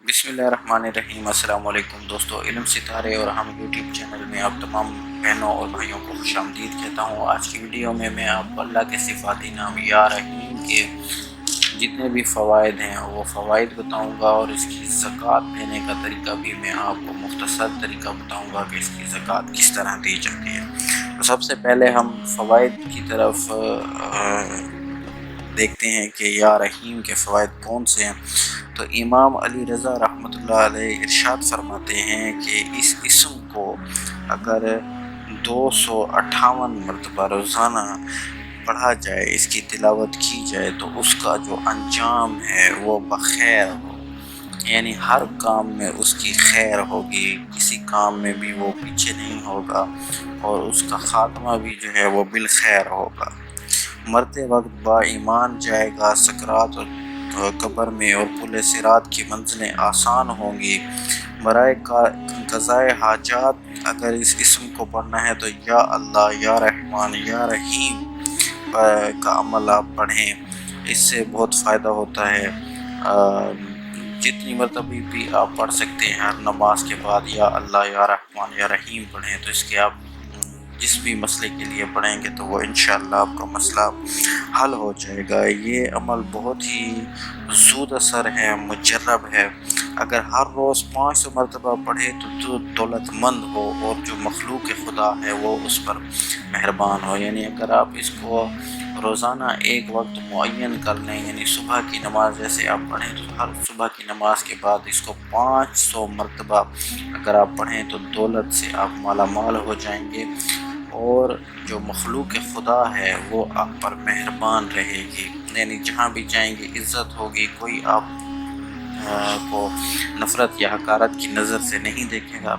بسم اللہ الرحمن الرحیم۔ السلام علیکم دوستو، علم ستارے اور ہم یوٹیوب چینل میں آپ تمام بہنوں اور بھائیوں کو خوش آمدید کہتا ہوں۔ آج کی ویڈیو میں آپ کو اللہ کے صفاتی نام یا رحیم کے جتنے بھی فوائد ہیں وہ فوائد بتاؤں گا، اور اس کی زکوٰۃ دینے کا طریقہ بھی میں آپ کو مختصر طریقہ بتاؤں گا کہ اس کی زکوٰۃ کس طرح دی جاتی ہے۔ تو سب سے پہلے ہم فوائد کی طرف دیکھتے ہیں کہ یا رحیم کے فوائد کون سے ہیں۔ تو امام علی رضا رحمۃ اللہ علیہ ارشاد فرماتے ہیں کہ اس اسم کو اگر 258 مرتبہ روزانہ پڑھا جائے، اس کی تلاوت کی جائے، تو اس کا جو انجام ہے وہ بخیر ہو، یعنی ہر کام میں اس کی خیر ہوگی، کسی کام میں بھی وہ پیچھے نہیں ہوگا، اور اس کا خاتمہ بھی جو ہے وہ بالخیر ہوگا۔ مرتے وقت با ایمان جائے گا، سکرات اور قبر میں اور پل صراط کی منزلیں آسان ہوں گی۔ برائے قضائے حاجات اگر اس اسم کو پڑھنا ہے تو یا اللہ، یا رحمان، یا رحیم کا عمل آپ پڑھیں، اس سے بہت فائدہ ہوتا ہے۔ جتنی مرتبہ بھی آپ پڑھ سکتے ہیں ہر نماز کے بعد یا اللہ، یا رحمان، یا رحیم پڑھیں، تو اس کے آپ جس بھی مسئلے کے لیے پڑھیں گے تو وہ انشاءاللہ آپ کا مسئلہ حل ہو جائے گا۔ یہ عمل بہت ہی زود اثر ہے، مجرب ہے۔ اگر ہر روز 500 مرتبہ پڑھے تو دولت مند ہو، اور جو مخلوق خدا ہے وہ اس پر مہربان ہو۔ یعنی اگر آپ اس کو روزانہ ایک وقت معین کر لیں، یعنی صبح کی نماز جیسے آپ پڑھیں تو ہر صبح کی نماز کے بعد اس کو 500 مرتبہ اگر آپ پڑھیں تو دولت سے آپ مالا مال ہو جائیں گے، اور جو مخلوق خدا ہے وہ آپ پر مہربان رہے گی، یعنی جہاں بھی جائیں گے عزت ہوگی، کوئی آپ کو نفرت یا حقارت کی نظر سے نہیں دیکھے گا،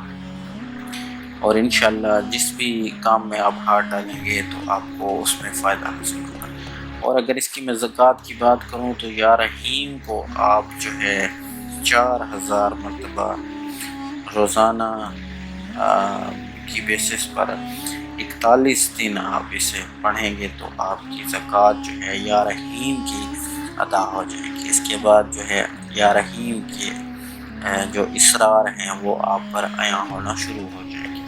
اور انشاءاللہ جس بھی کام میں آپ ہاتھ ڈالیں گے تو آپ کو اس میں فائدہ حاصل ہوگا۔ اور اگر اس کی میں زکوٰۃ کی بات کروں تو یا رحیم کو آپ جو ہے 4000 مرتبہ روزانہ کی بیسس پر 41 دن آپ اسے پڑھیں گے تو آپ کی زکوٰۃ جو ہے یا رحیم کی ادا ہو جائے گی۔ اس کے بعد جو ہے یا رحیم کے جو اسرار ہیں وہ آپ پر عیاں ہونا شروع ہو جائے گی۔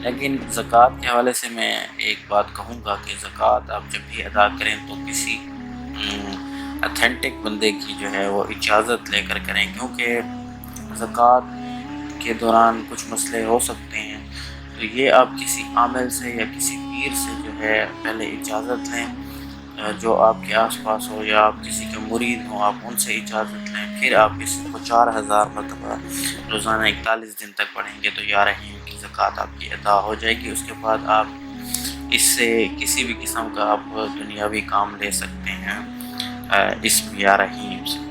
لیکن زکوٰۃ کے حوالے سے میں ایک بات کہوں گا کہ زکوٰۃ آپ جب بھی ادا کریں تو کسی اتھینٹک بندے کی جو ہے وہ اجازت لے کر کریں، کیونکہ زکوٰۃ کے دوران کچھ مسئلے ہو سکتے ہیں، تو یہ آپ کسی عامل سے یا کسی پیر سے جو ہے پہلے اجازت لیں، جو آپ کے آس پاس ہو یا آپ کسی کے مرید ہوں، آپ ان سے اجازت لیں، پھر آپ اس کو 4000 مرتبہ روزانہ 41 دن تک پڑھیں گے تو یا رحیم کی زکوٰۃ آپ کی ادا ہو جائے گی۔ اس کے بعد آپ اس سے کسی بھی قسم کا آپ دنیاوی کام لے سکتے ہیں اسم یا رحیم سے۔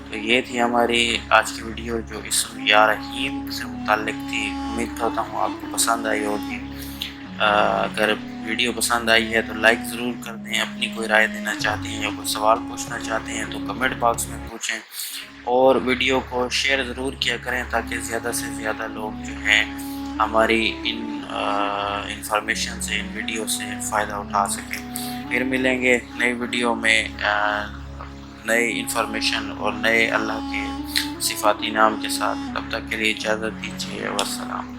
تو یہ تھی ہماری آج کی ویڈیو جو اسم یا رحیم سے متعلق تھی۔ امید کرتا ہوں آپ کو پسند آئی ہوگی۔ اگر ویڈیو پسند آئی ہے تو لائک ضرور کر دیں، اپنی کوئی رائے دینا چاہتے ہیں یا کوئی سوال پوچھنا چاہتے ہیں تو کمنٹ باکس میں پوچھیں، اور ویڈیو کو شیئر ضرور کیا کریں تاکہ زیادہ سے زیادہ لوگ جو ہیں ہماری ان انفارمیشن سے، ان ویڈیو سے فائدہ اٹھا سکیں۔ پھر ملیں گے نئی ویڈیو میں نئے انفارمیشن اور نئے اللہ کے صفاتی نام کے ساتھ۔ تب تک کے لیے اجازت دیجیے، والسلام۔